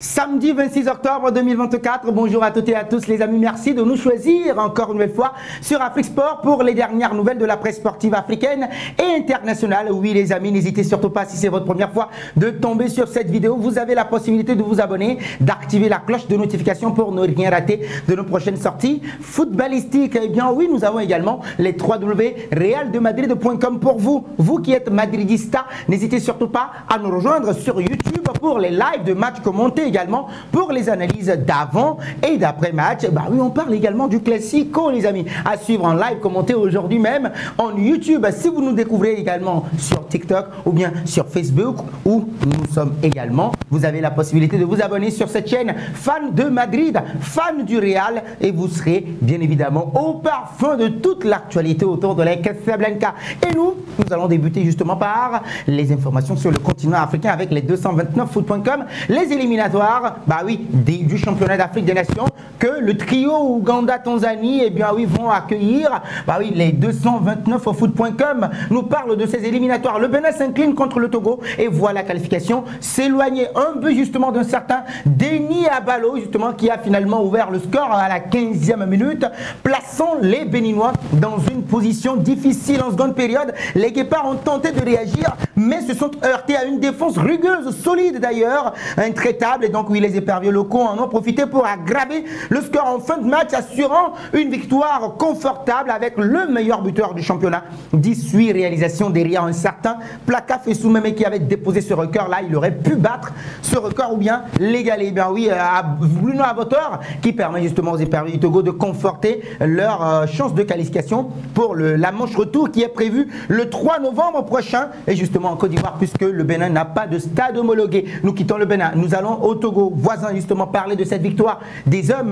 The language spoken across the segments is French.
Samedi 26 octobre 2024, bonjour à toutes et à tous les amis, merci de nous choisir encore une nouvelle fois sur Afrique Sport pour les dernières nouvelles de la presse sportive africaine et internationale. Oui les amis, n'hésitez surtout pas si c'est votre première fois de tomber sur cette vidéo, vous avez la possibilité de vous abonner, d'activer la cloche de notification pour ne rien rater de nos prochaines sorties footballistiques. Eh bien oui, nous avons également les www.realdemadrid.com pour vous, vous qui êtes madridista, n'hésitez surtout pas à nous rejoindre sur YouTube pour les lives de matchs commentés, également pour les analyses d'avant et d'après match. Bah oui, on parle également du Classico les amis, à suivre en live commenté aujourd'hui même en YouTube. Si vous nous découvrez également sur TikTok ou bien sur Facebook où nous sommes également, vous avez la possibilité de vous abonner sur cette chaîne fan de Madrid, fan du Real, et vous serez bien évidemment au parfum de toute l'actualité autour de la Casablanca. Et nous allons débuter justement par les informations sur le continent africain avec les 229foot.com, les éliminatoires, bah oui, du championnat d'Afrique des Nations que le trio Ouganda-Tanzanie, eh bien oui, vont accueillir. Bah oui, les 229foot.com nous parlent de ces éliminatoires. Le Bénin s'incline contre le Togo et voit la qualification s'éloigner un peu justement d'un certain Denis Abalo, justement, qui a finalement ouvert le score à la 15e minute, plaçant les Béninois dans une position difficile en seconde période. Les Guépards ont tenté de réagir, mais se sont heurtés à une défense rugueuse, solide d'ailleurs, intraitable. Et donc oui, les éperviers locaux en ont profité pour aggraver le score en fin de match, assurant une victoire confortable avec le meilleur buteur du championnat. 18 réalisations derrière un certain Plaka Fessoumeme qui avait déposé ce record là. Il aurait pu battre ce record ou bien l'égaler. Bien oui, à Bruno Avotor qui permet justement aux éperviers du Togo de conforter leur chance de qualification pour la manche retour qui est prévue le 3 novembre prochain. Et justement en Côte d'Ivoire, puisque le Bénin n'a pas de stade homologué. Nous quittons le Bénin, nous allons au Togo voisin justement parler de cette victoire des hommes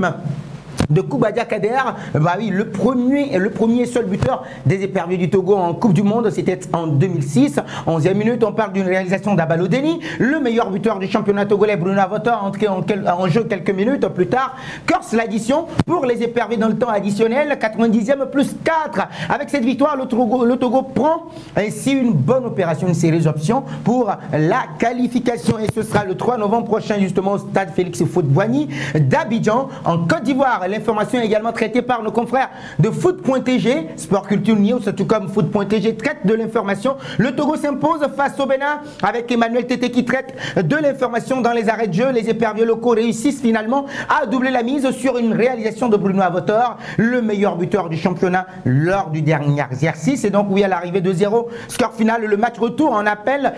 de Koubadia Kader. Bah oui, le premier seul buteur des éperviers du Togo en Coupe du Monde, c'était en 2006. 11e minute, on parle d'une réalisation d'Abalo Deni, le meilleur buteur du championnat togolais. Bruno Avotor entré en jeu quelques minutes plus tard, corse l'addition pour les éperviers dans le temps additionnel, 90e plus 4. Avec cette victoire, le Togo prend ainsi une bonne opération, une série options pour la qualification, et ce sera le 3 novembre prochain justement au stade Félix Houphouët-Boigny d'Abidjan en Côte d'Ivoire. L'information est également traitée par nos confrères de Foot.tg, Sport Culture News, tout comme Foot.tg traite de l'information. Le Togo s'impose face au Bénin avec Emmanuel Tété qui traite de l'information dans les arrêts de jeu. Les éperviers locaux réussissent finalement à doubler la mise sur une réalisation de Bruno Avotor, le meilleur buteur du championnat lors du dernier exercice. Et donc oui, à l'arrivée de 0, score final, le match retour en rappel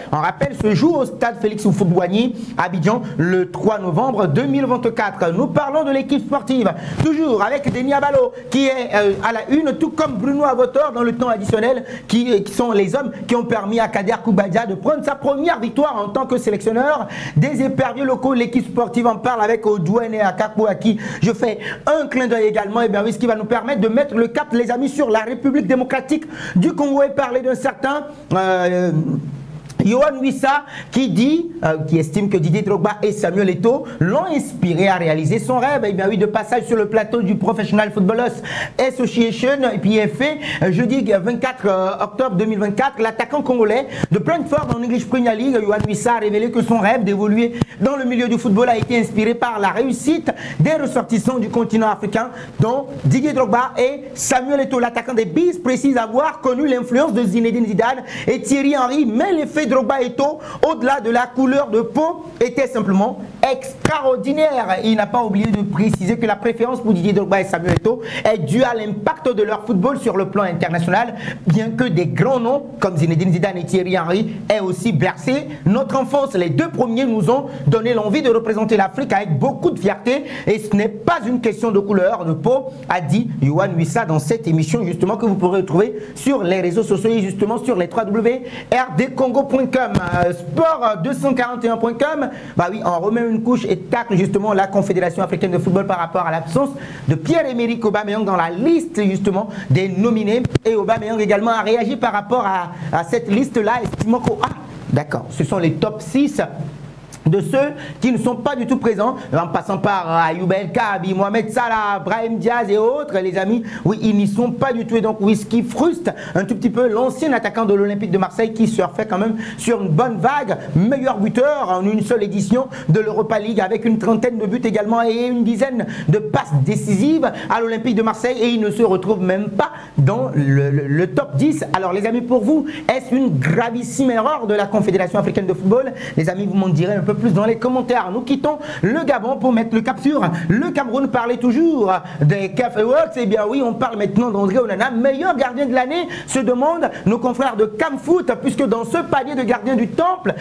se joue au stade Félix Houphouët-Boigny à Abidjan le 3 novembre 2024. Nous parlons de l'équipe sportive, toujours avec Denis Abalo qui est à la une, tout comme Bruno Avotor dans le temps additionnel, qui sont les hommes qui ont permis à Kader Koubadia de prendre sa première victoire en tant que sélectionneur des éperviers locaux. L'équipe sportive en parle avec Odouene Akapo, à qui je fais un clin d'œil également. Et bien oui, ce qui va nous permettre de mettre le cap les amis sur la République démocratique du Congo et parler d'un certain Yohan Wissa qui estime que Didier Drogba et Samuel Eto'o l'ont inspiré à réaliser son rêve. Et bien oui, de passage sur le plateau du Professional Footballers Association, et puis PFA, jeudi 24 octobre 2024, l'attaquant congolais de Brentford en English Premier League, Yohan Wissa, a révélé que son rêve d'évoluer dans le milieu du football a été inspiré par la réussite des ressortissants du continent africain, dont Didier Drogba et Samuel Eto'o. L'attaquant des Bees précise avoir connu l'influence de Zinedine Zidane et Thierry Henry, mais l'effet Drogba et Eto'o, au-delà de la couleur de peau, était simplement extraordinaire. Il n'a pas oublié de préciser que la préférence pour Didier Drogba et Samuel Eto'o est due à l'impact de leur football sur le plan international, bien que des grands noms comme Zinedine Zidane et Thierry Henry aient aussi bercé notre enfance. Les deux premiers nous ont donné l'envie de représenter l'Afrique avec beaucoup de fierté, et ce n'est pas une question de couleur de peau, a dit Yohan Wissa dans cette émission justement que vous pourrez retrouver sur les réseaux sociaux et justement sur les www.rdcongo.com. Sport241.com, bah oui, on remet une couche et tacle justement la Confédération africaine de football par rapport à l'absence de Pierre-Emerick Aubameyang dans la liste justement des nominés. Et Aubameyang également a réagi par rapport à cette liste-là, estimant que, d'accord, ce sont les top 6 de ceux qui ne sont pas du tout présents, en passant par Ayoub El Kabi, Mohamed Salah, Brahim Diaz et autres, les amis, oui, ils n'y sont pas du tout. Et donc, oui, ce qui frustre un tout petit peu l'ancien attaquant de l'Olympique de Marseille qui surfait quand même sur une bonne vague, meilleur buteur en une seule édition de l'Europa League avec une trentaine de buts également et une dizaine de passes décisives à l'Olympique de Marseille et il ne se retrouve même pas dans le top 10. Alors, les amis, pour vous, est-ce une gravissime erreur de la Confédération africaine de football? Les amis, vous m'en direz un peu plus dans les commentaires. Nous quittons le Gabon pour mettre le cap sur le Cameroun. Parlait toujours des CAF Awards. Eh bien oui, on parle maintenant d'André Onana, meilleur gardien de l'année, se demandent nos confrères de Camfoot, puisque dans ce palier de gardiens du temple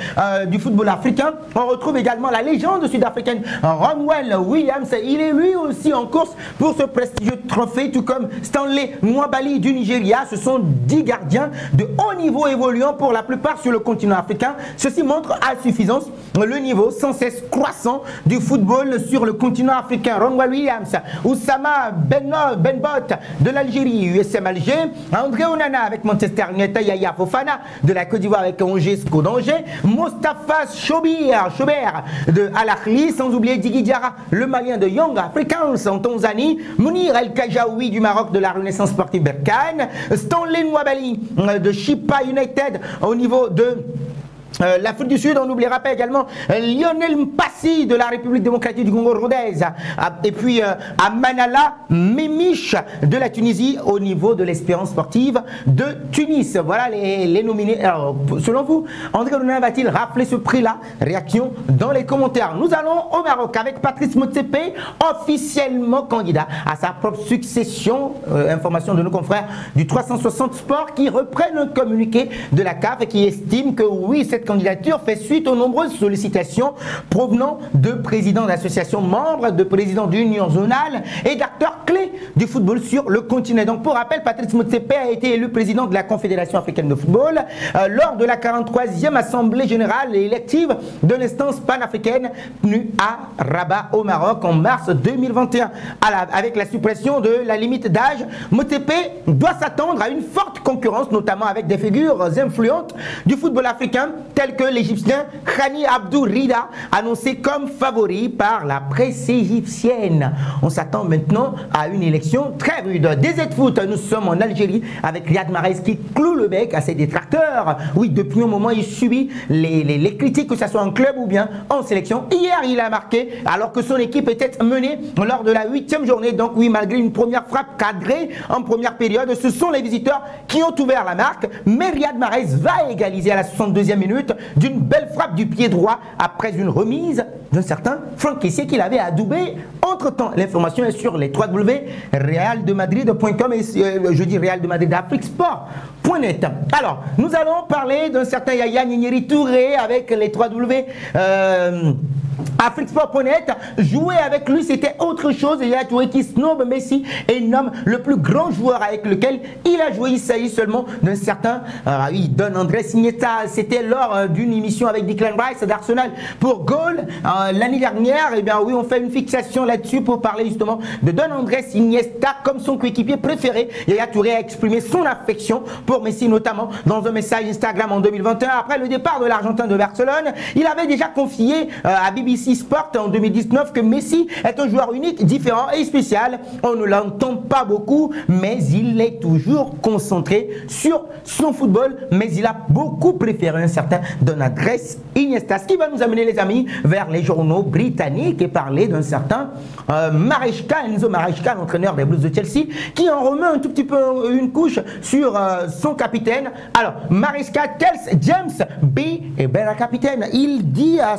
du football africain, on retrouve également la légende sud-africaine Ronwen Williams. Il est lui aussi en course pour ce prestigieux trophée, tout comme Stanley Nwabali du Nigeria. Ce sont 10 gardiens de haut niveau évoluant pour la plupart sur le continent africain. Ceci montre à suffisance le niveau sans cesse croissant du football sur le continent africain. Ronwen Williams, Oussama Benbot de l'Algérie, USM Alger, André Onana avec Manchester United, Yaya Fofana de la Côte d'Ivoire avec Angers SCO d'Angers, Mostafa Choubert de Al Ahly, sans oublier Digui Diarra, le Malien de Young Africans en Tanzanie, Mounir El Kajaoui du Maroc de la Renaissance Sportive Berkane, Stanley Nwabali de Chippa United au niveau de l'Afrique du Sud. On n'oubliera pas également Lionel Mpassi de la République démocratique du Congo Rodez, et puis Amanala Memich de la Tunisie au niveau de l'Espérance sportive de Tunis. Voilà les nominés. Alors, selon vous, André Onana va-t-il rafler ce prix-là? Réaction dans les commentaires. Nous allons au Maroc avec Patrice Motsepe, officiellement candidat à sa propre succession. Information de nos confrères du 360 Sport qui reprennent un communiqué de la CAF et qui estime que oui, cette candidature fait suite aux nombreuses sollicitations provenant de présidents d'associations membres, de présidents d'unions zonales et d'acteurs clés du football sur le continent. Donc pour rappel, Patrice Motsepe a été élu président de la Confédération africaine de football lors de la 43e assemblée générale et élective de l'instance panafricaine tenue à Rabat au Maroc en mars 2021. Avec la suppression de la limite d'âge, Motsepe doit s'attendre à une forte concurrence, notamment avec des figures influentes du football africain tel que l'Égyptien Khani Abdou Rida, annoncé comme favori par la presse égyptienne. On s'attend maintenant à une élection très rude. DZ Foot, nous sommes en Algérie avec Riyad Mahrez qui cloue le bec à ses détracteurs. Oui, depuis un moment, il subit les critiques, que ce soit en club ou bien en sélection. Hier, il a marqué alors que son équipe était menée lors de la 8e journée. Donc oui, malgré une première frappe cadrée en première période, ce sont les visiteurs qui ont ouvert la marque. Mais Riyad Mahrez va égaliser à la 62e minute d'une belle frappe du pied droit après une remise d'un certain Franck Kessié qu'il avait adoubé. Entre temps, l'information est sur les www.realdemadrid.com et je dis Real de Madrid Afriquesport.net. Alors, nous allons parler d'un certain Yaya Ninyeri Touré avec les Afriquesport.net. Jouer avec lui, c'était autre chose. Yaya Touré qui snob Messi et nomme le plus grand joueur avec lequel il a joué. Il s'agit seulement d'un certain Don Andrés Iniesta. C'était lors d'une émission avec Declan Rice d'Arsenal pour Goal l'année dernière. Et bien oui, on fait une fixation là-dessus pour parler justement de Don Andrés Iniesta comme son coéquipier préféré. Yaya Touré a exprimé son affection pour Messi, notamment dans un message Instagram en 2021. Après le départ de l'Argentin de Barcelone, il avait déjà confié à BBC Sport en 2019 que Messi est un joueur unique, différent et spécial. On ne l'entend pas beaucoup, mais il est toujours concentré sur son football. Mais il a beaucoup préféré un certain Don Andrés Iniesta. Ce qui va nous amener, les amis, vers les journaux britanniques et parler d'un certain Maresca, Enzo Maresca, l'entraîneur des Blues de Chelsea, qui en remet un tout petit peu une couche sur son capitaine. Alors, Maresca tells James be a better capitaine. Il dit à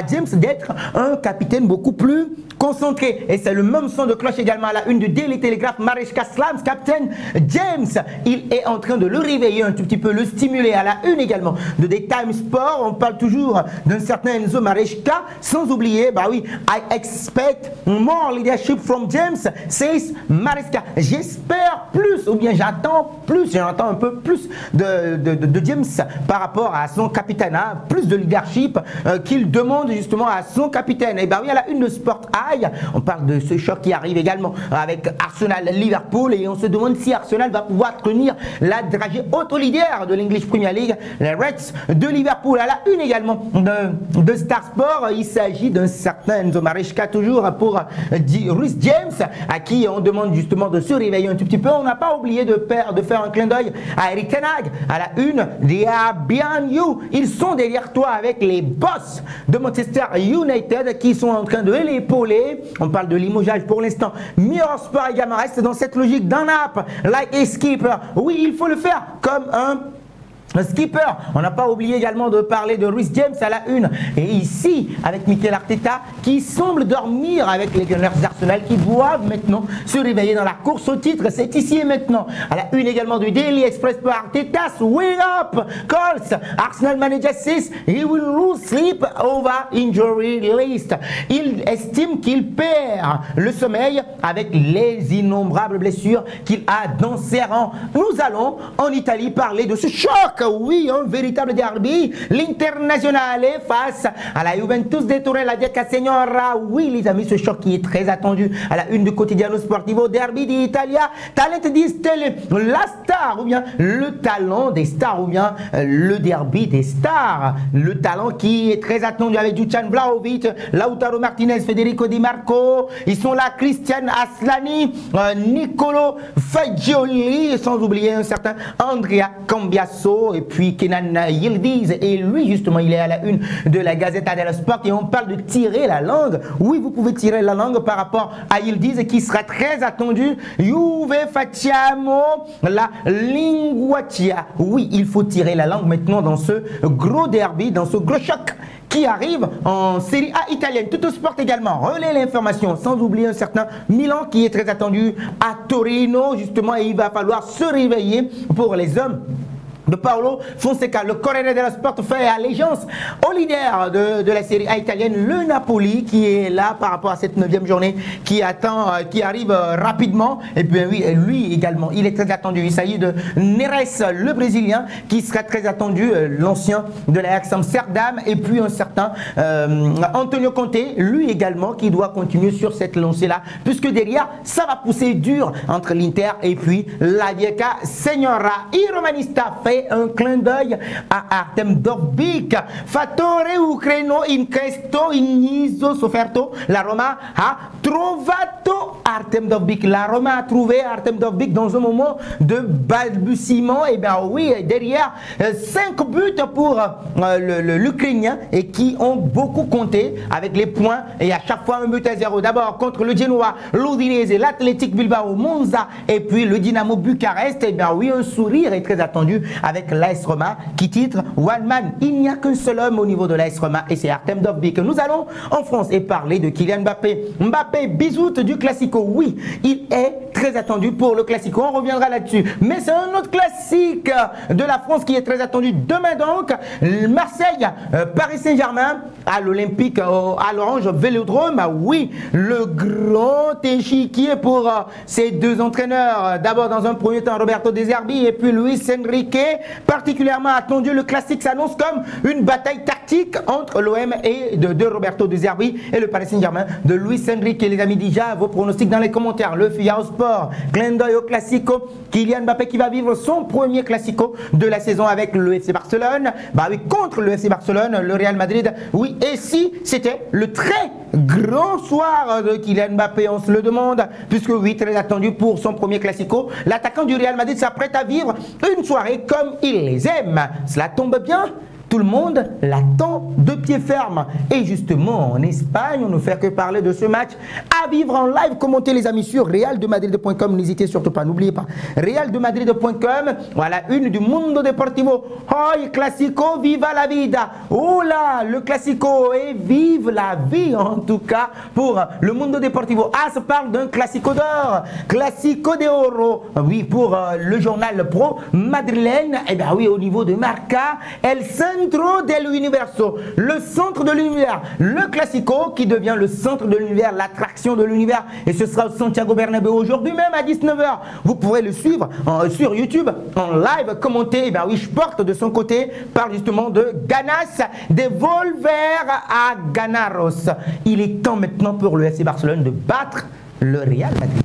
James d'être un capitaine beaucoup plus concentré. Et c'est le même son de cloche également à la une du Daily Telegraph. Maresca slams Captain James. Il est en train de le réveiller un tout petit peu, le stimuler. À la une également de The Times Sport, on parle toujours d'un certain Enzo Maresca, sans oublier, bah oui, I expect more leadership from James, says Maresca. J'espère plus, ou bien j'attends un peu plus de James par rapport à son capitana, plus de leadership qu'il demande justement à son capitaine. Et bien oui, à la une de Sport Eye, on parle de ce choc qui arrive également avec Arsenal-Liverpool et on se demande si Arsenal va pouvoir tenir la dragée haute au leader de l'English Premier League, les Reds de Liverpool. À la une également de Star Sport, il s'agit d'un certain Enzo Maresca, toujours pour Reece James, à qui on demande justement de se réveiller un tout petit peu. On n'a pas oublié de faire un clin d'œil à Eric Ten Hag. À la une, they are behind you. Ils sont derrière toi avec les boss de Manchester United qui sont en train de l'épauler. On parle de limogeage pour l'instant. Mirror Sport également reste dans cette logique d'un app, like a skipper. Oui, il faut le faire comme un skipper. On n'a pas oublié également de parler de Reece James à la une. Et ici, avec Mikel Arteta qui semble dormir avec les Gunners d'Arsenal qui doivent maintenant se réveiller dans la course au titre. C'est ici et maintenant. À la une également du Daily Express par Arteta. Wake up, Colts. Arsenal manager says he will lose sleep over injury list. Il estime qu'il perd le sommeil avec les innombrables blessures qu'il a dans ses rangs. Nous allons en Italie parler de ce choc. Oui, un véritable derby. L'Internazionale face à la Juventus de Turin, la Vieca Signora. Oui, les amis, ce choc qui est très attendu à la une du Quotidiano Sportivo. Derby d'Italia. Talent di Stelle. La star ou bien le talent des stars ou bien le derby des stars. Le talent qui est très attendu avec Dusan Vlahovic, Lautaro Martinez, Federico Di Marco. Ils sont là, Christian Aslani, Nicolo Fagioli, sans oublier un certain Andrea Cambiasso. Et puis Kenan Yildiz, et lui justement il est à la une de la Gazzetta dello Sport et on parle de tirer la langue. Oui, vous pouvez tirer la langue par rapport à Yildiz qui sera très attendu. Juve facciamo la linguaccia. Oui, il faut tirer la langue maintenant dans ce gros derby, dans ce gros choc qui arrive en Série A italienne. Tout au sport également, relaie l'information, sans oublier un certain Milan qui est très attendu à Torino justement et il va falloir se réveiller pour les hommes de Paolo Fonseca. Le Corriere dello Sport fait allégeance au leader de la Série A italienne, le Napoli, qui est là par rapport à cette 9e journée qui arrive rapidement. Et puis oui, lui également, il est très attendu. Il s'agit de Neres, le Brésilien, qui sera très attendu, l'ancien de l'Ajax Amsterdam. Et puis un certain Antonio Conte, lui également, qui doit continuer sur cette lancée-là, puisque derrière, ça va pousser dur entre l'Inter et puis la Vieca Signora. Il romanista fait un clin d'œil à Artem Dovbyk. Fattore ucraino in questo inizio sofferto. La Roma a trovato Artem Dovbyk. La Roma a trouvé Artem Dovbyk dans un moment de balbutiement. Et bien oui, derrière 5 buts pour l'Ukrainien et qui ont beaucoup compté avec les points et à chaque fois 1-0. D'abord contre le Genoa, l'Udinese, l'Athletic Bilbao, Monza et puis le Dynamo Bucarest. Et bien oui, un sourire est très attendu avec l'AS Roma qui titre One Man. Il n'y a qu'un seul homme au niveau de l'AS Roma et c'est Artem Dovbyk. Nous allons en France et parler de Kylian Mbappé. Mbappé, bisoute du Classico. Oui, il est très attendu pour le Classico. On reviendra là-dessus. Mais c'est un autre classique de la France qui est très attendu. Demain donc, Marseille, Paris Saint-Germain à l'Olympique, à l'Orange Vélodrome. Oui, le grand échiquier pour ces deux entraîneurs. D'abord dans un premier temps Roberto De Zerbi et puis Luis Enrique. Particulièrement attendu, le classique s'annonce comme une bataille tactique entre l'OM et de Roberto De Zerbi et le Paris Saint-Germain de Luis Enrique. Les amis, déjà vos pronostics dans les commentaires. Le Figaro Sport, clin d'œil au Classico. Kylian Mbappé qui va vivre son premier Classico de la saison avec le FC Barcelone. Bah oui, contre le FC Barcelone, le Real Madrid. Oui, et si c'était le très grand soir de Kylian Mbappé, on se le demande, puisque oui, très attendu pour son premier Classico. L'attaquant du Real Madrid s'apprête à vivre une soirée comme il les aime. Cela tombe bien. Tout le monde l'attend de pied ferme. Et justement, en Espagne, on ne fait que parler de ce match à vivre en live. Commentez les amis sur realdemadrid.com. N'hésitez surtout pas, n'oubliez pas. Realdemadrid.com. Voilà, une du Mundo Deportivo. Hoy, Classico, viva la vida. Oh là, le Classico et vive la vie en tout cas pour le Mundo Deportivo. Ah, ça parle d'un Classico d'or. Classico de Oro. Oui, pour le journal pro madrilène. Eh bien oui, au niveau de Marca, El San centro dell'universo, le centre de l'univers, le Classico qui devient le centre de l'univers, l'attraction de l'univers. Et ce sera au Santiago Bernabéu aujourd'hui même à 19 h. Vous pourrez le suivre sur YouTube en live, commenté. Et bien oui, je porte de son côté, parle justement de Ganas, de Volver à Ganaros. Il est temps maintenant pour le FC Barcelone de battre le Real Madrid.